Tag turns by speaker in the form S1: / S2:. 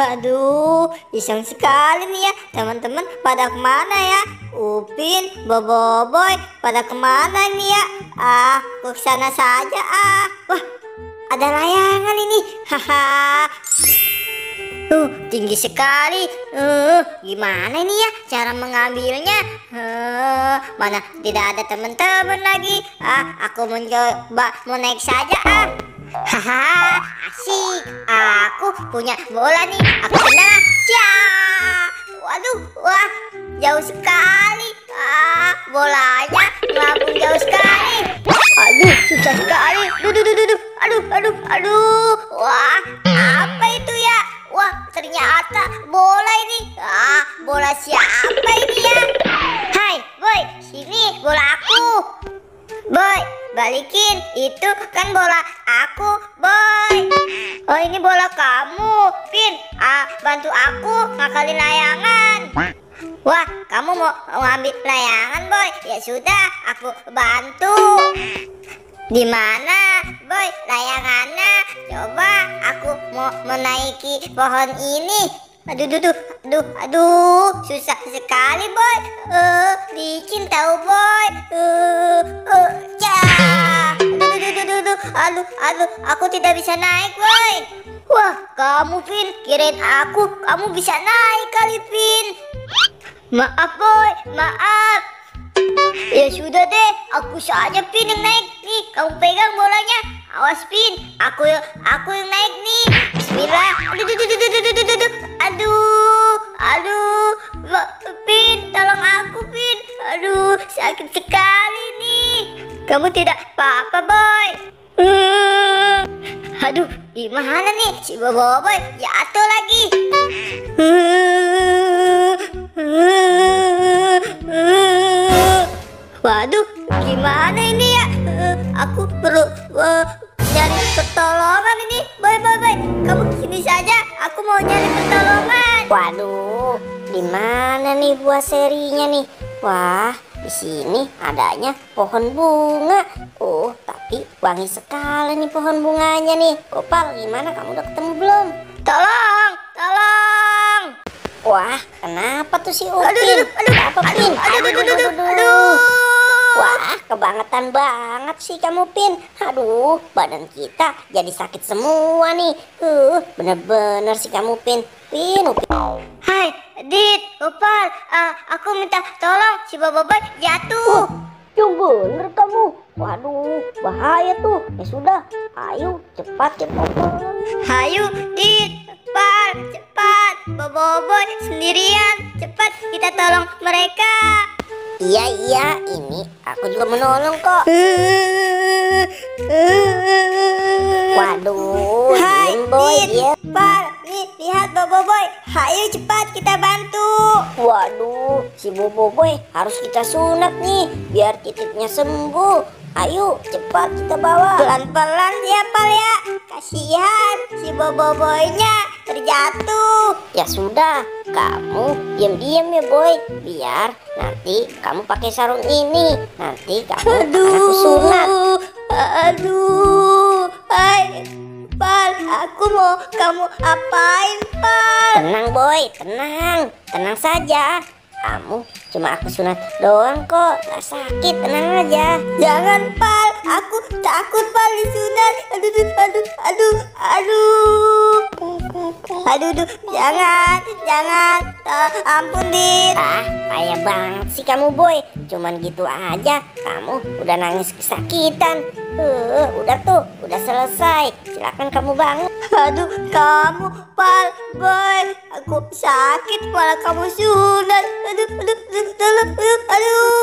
S1: Aduh, iseng sekali nih ya. Teman-teman pada kemana ya? Upin, Boboiboy, pada kemana nih ya? Ke sana saja Wah, ada layangan ini. Haha. Tinggi sekali. Gimana ini ya cara mengambilnya? Mana tidak ada teman-teman lagi. Aku mencoba mau naik saja. Haha, asik. Aku punya bola nih. Aku kena. Waduh, wah, jauh sekali. Bolanya ngapung jauh sekali. Aduh, susah sekali. Aduh. Wah, apa itu ya? Wah, ternyata bola ini. Bola siapa ini ya? Hai, boy, sini bola aku. Boy, balikin. Itu kan bola aku, boy. Oh, ini bola kamu, Pin. Bantu aku ngakalin layangan. Wah, kamu mau ngambil layangan, boy? Ya sudah, aku bantu. Di mana, boy, layangannya? Coba aku mau menaiki pohon ini. Aduh, susah sekali, boy. Licin tahu, boy. Aduh, aku tidak bisa naik, boy. Wah, kamu, Pin, kirain kamu bisa naik kali, Pin. Maaf, boy, maaf. Ya sudah deh, aku saja, Pin, yang naik. Nih, kamu pegang bolanya. Awas, Pin, aku yang naik nih. Bismillah. Aduh, Pin, tolong aku, Pin. Aduh, sakit sekali nih. Kamu tidak apa-apa, boy? Aduh, gimana nih si Boboiboy jatuh lagi. Waduh, gimana ini ya? Aku perlu nyari pertolongan ini. Boy, kamu sini saja. Aku mau nyari pertolongan. Waduh, di mana nih buah serinya nih? Wah, di sini adanya pohon bunga. Tapi wangi sekali nih pohon bunganya nih. Gopal, gimana, kamu udah ketemu belum? Tolong. Wah, kenapa tuh si Upin? Aduh. Wah, kebangetan banget sih kamu, Pin. Aduh, badan kita jadi sakit semua nih. Bener-bener sih kamu, Pin. Upin. Hai, Dit, Gopal, aku minta tolong, si Boboiboy jatuh. Yang bener kamu. Waduh, bahaya tuh. Ya sudah, ayo cepat. Ayo, Dit, Gopal, cepat. Boboiboy sendirian. Cepat kita tolong mereka. Iya, ini aku juga menolong kok. Waduh,
S2: Hai,
S1: boy, ya.
S2: Pal, nih lihat Boboiboy. Ayo cepat kita bantu.
S1: Waduh, si Boboiboy harus kita sunat nih biar titiknya sembuh. Ayo cepat kita bawa.
S2: Pelan-pelan ya, Pal ya. Kasihan si Boboiboynya terjatuh.
S1: Ya sudah, kamu diam-diam ya, boy. Biar nanti kamu pakai sarung ini. Nanti kamu aku sunat.
S2: Hai, Pal, aku mau kamu apain, Pal?
S1: Tenang, boy, tenang saja. Kamu cuma aku sunat doang kok, gak sakit, tenang aja.
S2: Jangan, Pal, aku takut, Pal, disunat. Aduh, jangan. Ampun, Dit.
S1: Payah banget sih kamu, boy. Cuman gitu aja, kamu udah nangis kesakitan. Udah selesai. Silakan kamu bangun.
S2: Aduh, kamu, Pal, boy, aku sakit, malah kamu sunat. Aduh.